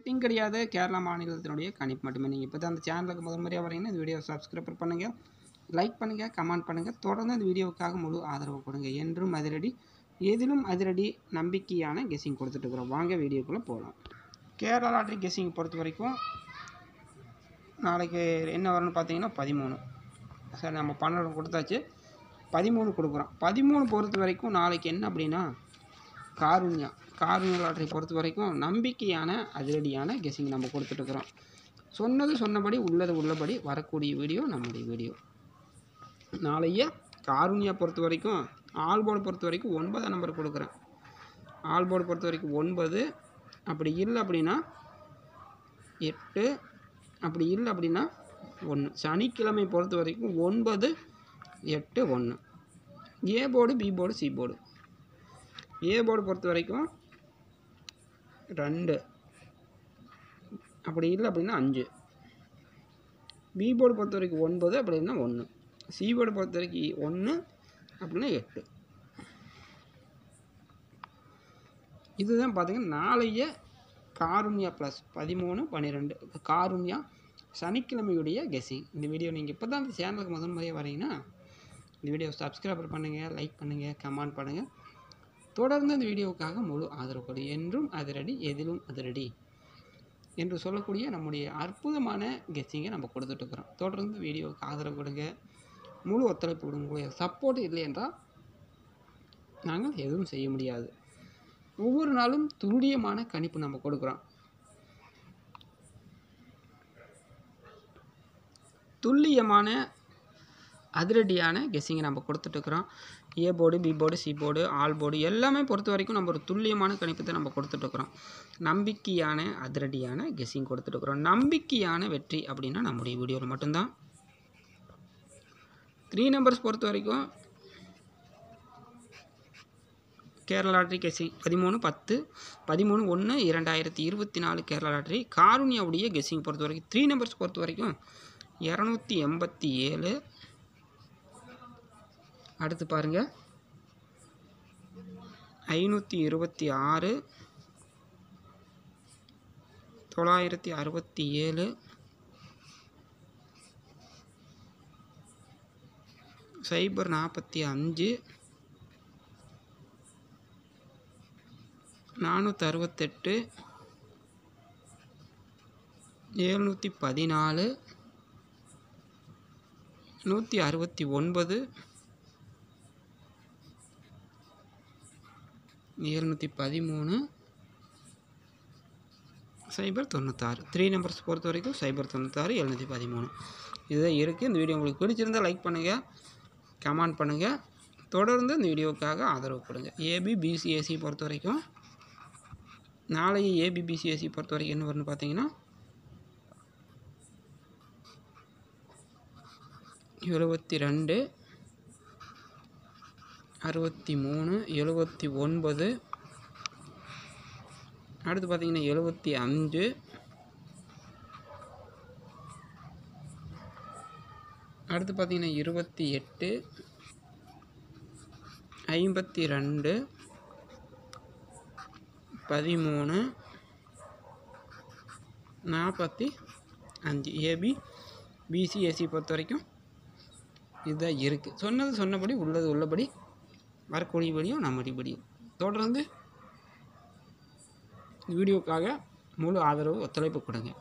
Bedding கிடையாது, கேரளா மாநிலத்தினுடைய கணிப்பு மட்டுமே. நீங்கள் இப்போ தான் அந்த சேனலுக்கு முதல் முறையாக வரீங்கன்னா இந்த வீடியோ சப்ஸ்கிரைப் பண்ணுங்கள், லைக் பண்ணுங்கள், கமெண்ட் பண்ணுங்கள். தொடர்ந்து இந்த வீடியோவுக்காக முழு ஆதரவு கொடுங்க. என்றும் அதிரடி, எதிலும் அதிரடி, நம்பிக்கையான கெஸ்ஸிங் கொடுத்துட்ருக்குறோம். வாங்க வீடியோக்குள்ளே போகலாம். கேரளா லாட்ரி கெஸ்ஸிங் பொறுத்த வரைக்கும் நாளைக்கு என்ன வரும்னு பார்த்தீங்கன்னா 13. சரி, நம்ம 12 கொடுத்தாச்சு, 13 கொடுக்குறோம். 13 பொறுத்த வரைக்கும் நாளைக்கு என்ன அப்படின்னா காருண்யா லாட்ரி பொறுத்த வரைக்கும் நம்பிக்கையான அதிரடியான கெஸ்ஸிங் நம்ம கொடுத்துட்ருக்குறோம். சொன்னது சொன்னபடி, உள்ளது உள்ளபடி வரக்கூடிய வீடியோ நம்முடைய வீடியோ. நாளைய காருண்யா பொறுத்த வரைக்கும் ஆல் போர்டு பொறுத்த வரைக்கும் 9 நம்பர் கொடுக்குறேன். ஆல் போர்டு பொறுத்த வரைக்கும் 9, அப்படி இல்லை அப்படின்னா 8, அப்படி இல்லை அப்படின்னா 1. சனிக்கிழமை பொறுத்த வரைக்கும் 9, 8, 1. A board, B board, C board. A board பொறுத்த வரைக்கும் 2, அப்படி இல்லை அப்படின்னா 5. பி போர்டு பொறுத்த வரைக்கும் 9, அப்படின்னா 1. சி போர்டு பொறுத்த வரைக்கும் 1, அப்படின்னா 8. இதுதான் பார்த்தீங்கன்னா நாளைய காருண்யா ப்ளஸ் 13, 12 காருண்யா சனிக்கிழமையுடைய கெஸ்ஸிங். இந்த வீடியோ நீங்கள் இப்போ தான் அந்த சேனலுக்கு முதல் முறையாக வரீங்கன்னா இந்த வீடியோ சப்ஸ்கிரைப் பண்ணுங்கள், லைக் பண்ணுங்கள், கமெண்ட் பண்ணுங்கள். தொடர்ந்து இந்த வீடியோவுக்காக முழு ஆதரவு கொடு. என்றும் அதிரடி, எதிலும் அதிரடி என்று சொல்லக்கூடிய நம்முடைய அற்புதமான கெஸ்ஸிங்கை நம்ம கொடுத்துட்ருக்குறோம். தொடர்ந்து வீடியோவுக்கு ஆதரவு கொடுங்க, முழு ஒத்துழைப்பு கொடுங்க. உங்களுடைய சப்போர்ட் இல்லை என்றால் நாங்கள் எதுவும் செய்ய முடியாது. ஒவ்வொரு நாளும் துல்லியமான கணிப்பு நம்ம கொடுக்குறோம். துல்லியமான அதிரடியான கெஸ்ஸிங்கை நம்ம கொடுத்துட்ருக்குறோம். A board, B board, C board, all board எல்லாமே பொறுத்த வரைக்கும் நம்ம ஒரு துல்லியமான கணிப்பு தான் நம்ம கொடுத்துட்ருக்குறோம். நம்பிக்கையான அதிரடியான கெஸ்ஸிங் கொடுத்துட்ருக்குறோம். நம்பிக்கையான வெற்றி அப்படின்னா நம்முடைய வீடியோவில் மட்டும்தான். 3 நம்பர்ஸ் பொறுத்த வரைக்கும் Kerala lottery guessing 13, 10, 13, 1, 2024 Kerala lottery. காருண்யாவுடைய கெஸ்ஸிங் பொறுத்த வரைக்கும் 3 நம்பர்ஸ் பொறுத்த வரைக்கும் 287. அடுத்து பாருங்கள் 526, 967, 045, 468, 714, 169, 713, 096. 3 நம்பர்ஸ் பொறுத்த வரைக்கும் 096, 713 இதுதான் இருக்குது. இந்த வீடியோ உங்களுக்கு பிடிச்சிருந்தால் லைக் பண்ணுங்கள், கமெண்ட் பண்ணுங்கள். தொடர்ந்து இந்த வீடியோவுக்காக ஆதரவு கொடுங்க. ஏபி, பிசிஏசி பொறுத்த வரைக்கும் நாளைய ஏபி, பிசிஏசி பொறுத்த வரைக்கும் என்ன வரும்னு பார்த்தீங்கன்னா 72, 63, 79. அடுத்து பார்த்தீங்கன்னா 75, அடுத்து பார்த்தீங்கன்னா 28, 52, 13, 45. ஏபி, பிசிஏசி பொறுத்த வரைக்கும் இதுதான் இருக்குது. சொன்னது சொன்னபடி, உள்ளது உள்ளபடி வரக்கூடிய வீடியோ நம்முடைய வீடியோ. தொடர்ந்து வீடியோக்காக முழு ஆதரவு ஒத்துழைப்பு கொடுங்க.